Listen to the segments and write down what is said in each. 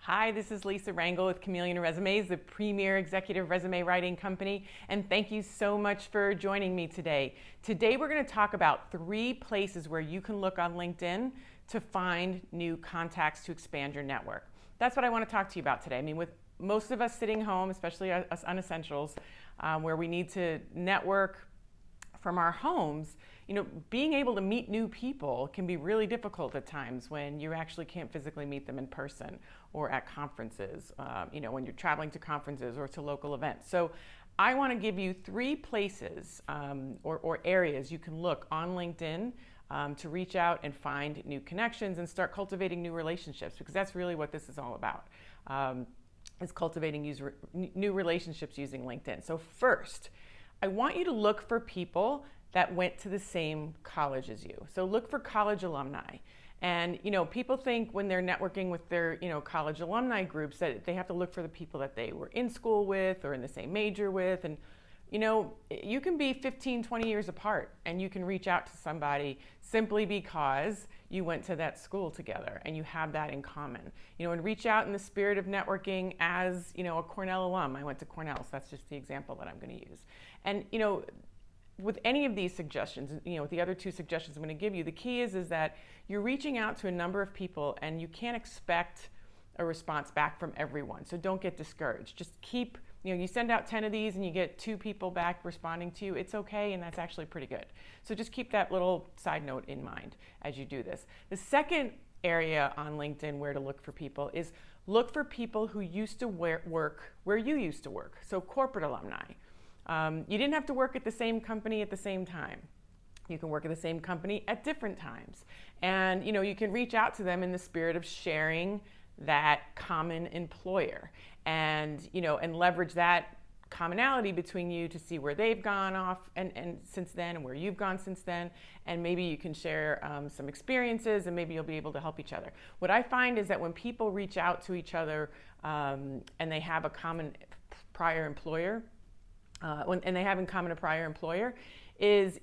Hi, this is Lisa Rangel with Chameleon Resumes, the premier executive resume writing company, and thank you so much for joining me today. Today we're going to talk about 3 places where you can look on LinkedIn to find new contacts to expand your network. That's what I want to talk to you about today. I mean, with most of us sitting home, especially us unessentials, where we need to network from our homes, being able to meet new people can be really difficult at times when you actually can't physically meet them in person or at conferences, when you're traveling to conferences or to local events. So I want to give you 3 places or areas you can look on LinkedIn to reach out and find new connections and start cultivating new relationships, because that's really what this is all about, is cultivating new relationships using LinkedIn. So first, I want you to look for people that went to the same college as you. So look for college alumni. And people think when they're networking with their college alumni groups that they have to look for the people that they were in school with or in the same major with. And you can be 15, 20 years apart and you can reach out to somebody simply because you went to that school together and you have that in common. And reach out in the spirit of networking as, a Cornell alum. I went to Cornell, so that's just the example that I'm going to use. And, with any of these suggestions, with the other 2 suggestions I'm going to give you, the key is that you're reaching out to a number of people and you can't expect a response back from everyone. So don't get discouraged. Just keep, you send out 10 of these and you get 2 people back responding to you. It's okay, and that's actually pretty good. So just keep that little side note in mind as you do this. The second area on LinkedIn where to look for people is look for people who used to work where you used to work. So corporate alumni. You didn't have to work at the same company at the same time. You can work at the same company at different times. And you can reach out to them in the spirit of sharing that common employer and and leverage that commonality between you to see where they've gone off and since then and where you've gone since then, and maybe you can share some experiences and maybe you'll be able to help each other. What I find is that when people reach out to each other and they have a common prior employer, and they have in common a prior employer, is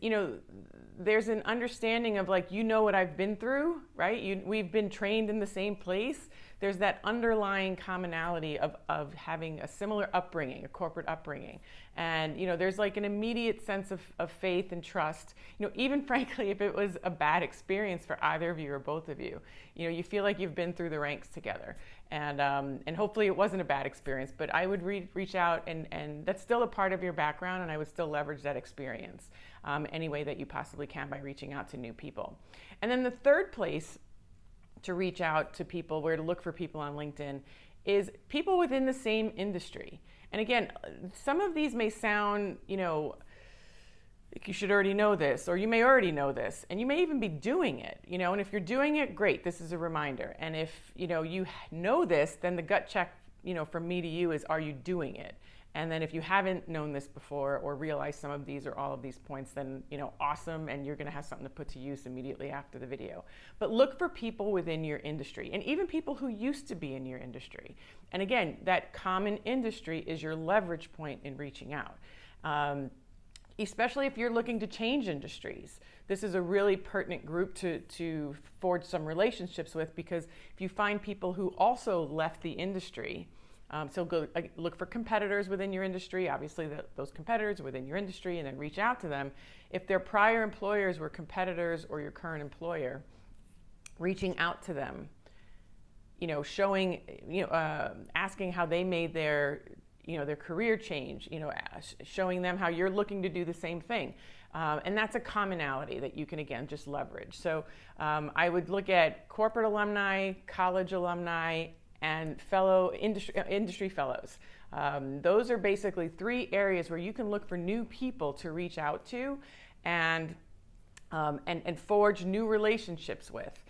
there's an understanding of what I've been through, right? We've been trained in the same place. There's that underlying commonality of having a similar upbringing, a corporate upbringing. And there's an immediate sense of faith and trust. Even frankly, if it was a bad experience for either of you or both of you, you feel like you've been through the ranks together. And hopefully it wasn't a bad experience, but I would reach out and that's still a part of your background, and I would still leverage that experience any way that you possibly can by reaching out to new people. And then the third place to reach out to people, where to look for people on LinkedIn, is people within the same industry. And again, some of these may sound, like you should already know this, or you may already know this, and you may even be doing it, and if you're doing it, great, this is a reminder. And if, you know this, then the gut check, from me to you is, are you doing it? And then if you haven't known this before or realized some of these or all of these points, then, awesome, and you're gonna have something to put to use immediately after the video. But look for people within your industry, and even people who used to be in your industry. And again, that common industry is your leverage point in reaching out. Especially if you're looking to change industries. This is a really pertinent group to forge some relationships with, because if you find people who also left the industry, so go look for competitors within your industry, obviously those competitors within your industry, and then reach out to them. If their prior employers were competitors or your current employer, reaching out to them, showing, asking how they made their career change, showing them how you're looking to do the same thing. And that's a commonality that you can, again, just leverage. So I would look at corporate alumni, college alumni, and fellow industry fellows. Those are basically 3 areas where you can look for new people to reach out to and forge new relationships with.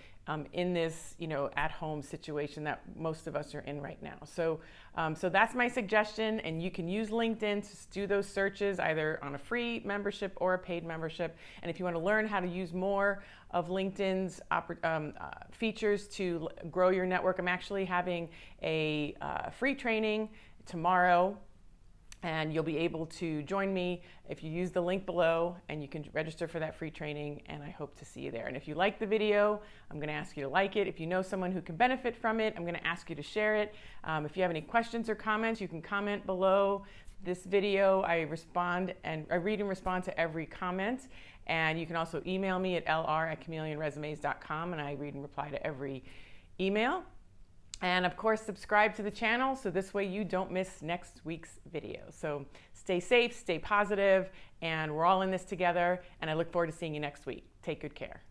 In this, at-home situation that most of us are in right now. So that's my suggestion, and you can use LinkedIn to do those searches either on a free membership or a paid membership. And if you want to learn how to use more of LinkedIn's features to grow your network, I'm actually having a free training tomorrow And you'll be able to join me if you use the link below, and you can register for that free training, and I hope to see you there. And if you like the video, I'm going to ask you to like it. If you know someone who can benefit from it, I'm going to ask you to share it. If you have any questions or comments, you can comment below this video. I read and respond to every comment. And you can also email me at lr@chameleonresumes.com, and I read and reply to every email. And of course, subscribe to the channel so this way you don't miss next week's video. So stay safe, stay positive, and we're all in this together. And I look forward to seeing you next week. Take good care.